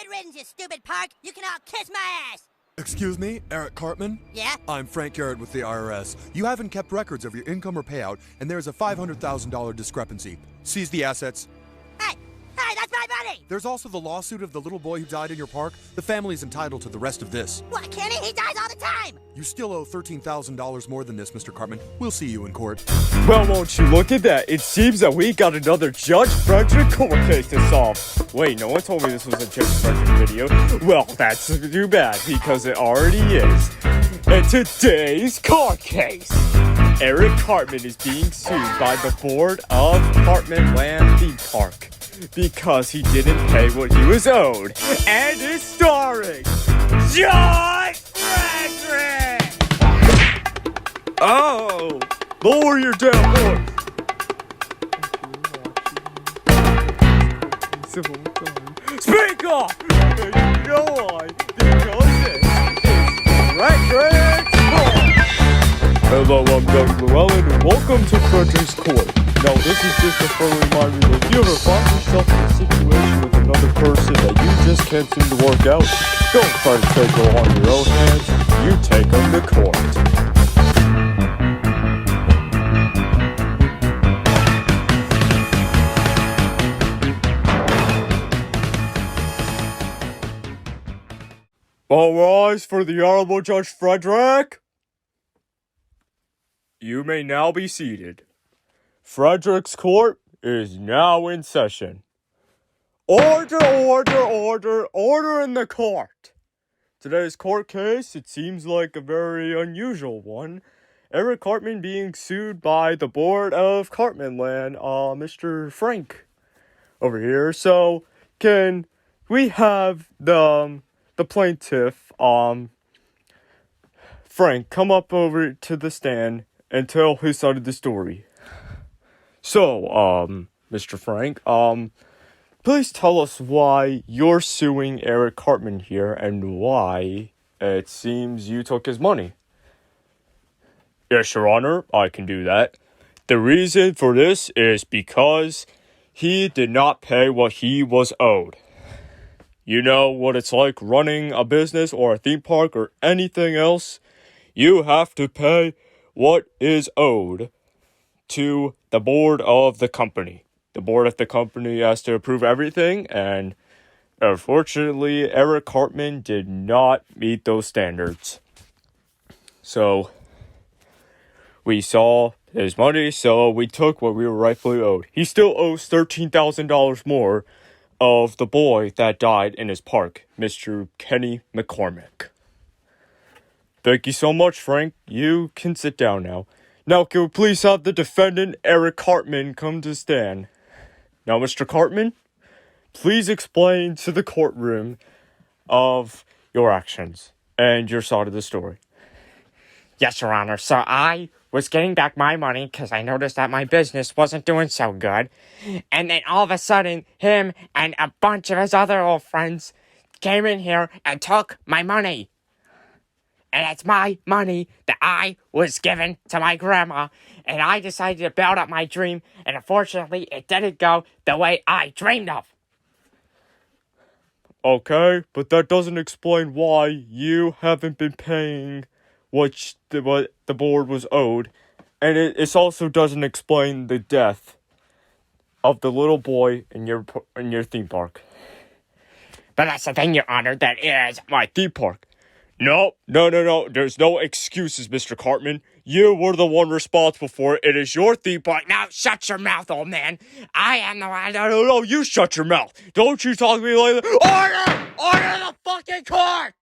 Good riddance, you stupid park. You can all kiss my ass. Excuse me, Eric Cartman? Yeah? I'm Frank Garrett with the IRS. You haven't kept records of your income or payout, and there's a $500,000 discrepancy. Seize the assets. Hey, that's my money! There's also the lawsuit of the little boy who died in your park. The family's entitled to the rest of this. What, Kenny? He dies all the time! You still owe $13,000 more than this, Mr. Cartman. We'll see you in court. Well, won't you look at that? It seems that we got another Judge Frederick court case to solve. Wait, no one told me this was a Judge Frederick video. Well, that's too bad, because it already is. And today's court case. Eric Cartman is being sued by the board of cartmanland theme park because he didn't pay what he was owed. And it's starring Judge Frederick! Oh! Lower your damn voice! Speak up! And you know why? Because this is Frederick's Court! Hello, I'm Doug Llewellyn, and welcome to Frederick's Court. Now, this is just a friendly reminder that if you ever find yourself in a situation with another person that you just can't seem to work out, don't try to take it on your own hands, you take them to court. All rise for the Honorable Judge Frederick. You may now be seated. Frederick's Court is now in session. Order, order, order, order in the court. Today's court case, it seems like a very unusual one. Eric Cartman being sued by the board of Cartmanland, Mr. Frank over here. So, can we have the plaintiff, Frank, come up over to the stand and tell his side of the story. So, Mr. Frank, please tell us why you're suing Eric Cartman here and why it seems you took his money. Yes, Your Honor, I can do that. The reason for this is because he did not pay what he was owed. You know what it's like running a business or a theme park or anything else? You have to pay what is owed to the board of the company. The board of the company has to approve everything, and unfortunately, Eric Cartman did not meet those standards. So, we saw his money, so we took what we were rightfully owed. He still owes $13,000 more of the boy that died in his park, Mr. Kenny McCormick. Thank you so much, Frank. You can sit down now. Now, can we please have the defendant, Eric Cartman, come to stand? Now, Mr. Cartman, please explain to the courtroom of your actions and your side of the story. Yes, Your Honor. So I was getting back my money because I noticed that my business wasn't doing so good. And then all of a sudden, him and a bunch of his other old friends came in here and took my money. And it's my money that I was given to my grandma. And I decided to build up my dream. And unfortunately, it didn't go the way I dreamed of. Okay, but that doesn't explain why you haven't been paying what the board was owed. And it also doesn't explain the death of the little boy in your theme park. But that's the thing, Your Honor, that is My theme park. No. There's no excuses, Mr. Cartman. You were the one responsible for it. It is your theme park. Now, shut your mouth, old man. I am the one. No, you shut your mouth. Don't you talk to me like that. Order the fucking court!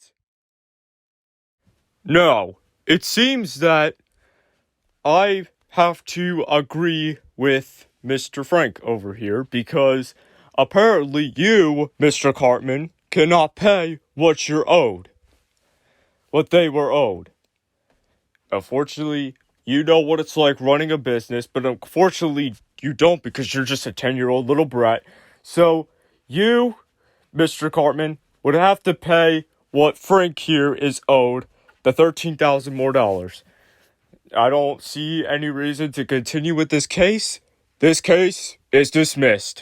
No, it seems that I have to agree with Mr. Frank over here because apparently you, Mr. Cartman, cannot pay what you're owed. What they were owed. Unfortunately, you know what it's like running a business, but unfortunately, you don't because you're just a 10-year-old little brat. So, you, Mr. Cartman, would have to pay what Frank here is owed, the $13,000 more. I don't see any reason to continue with this case. This case is dismissed.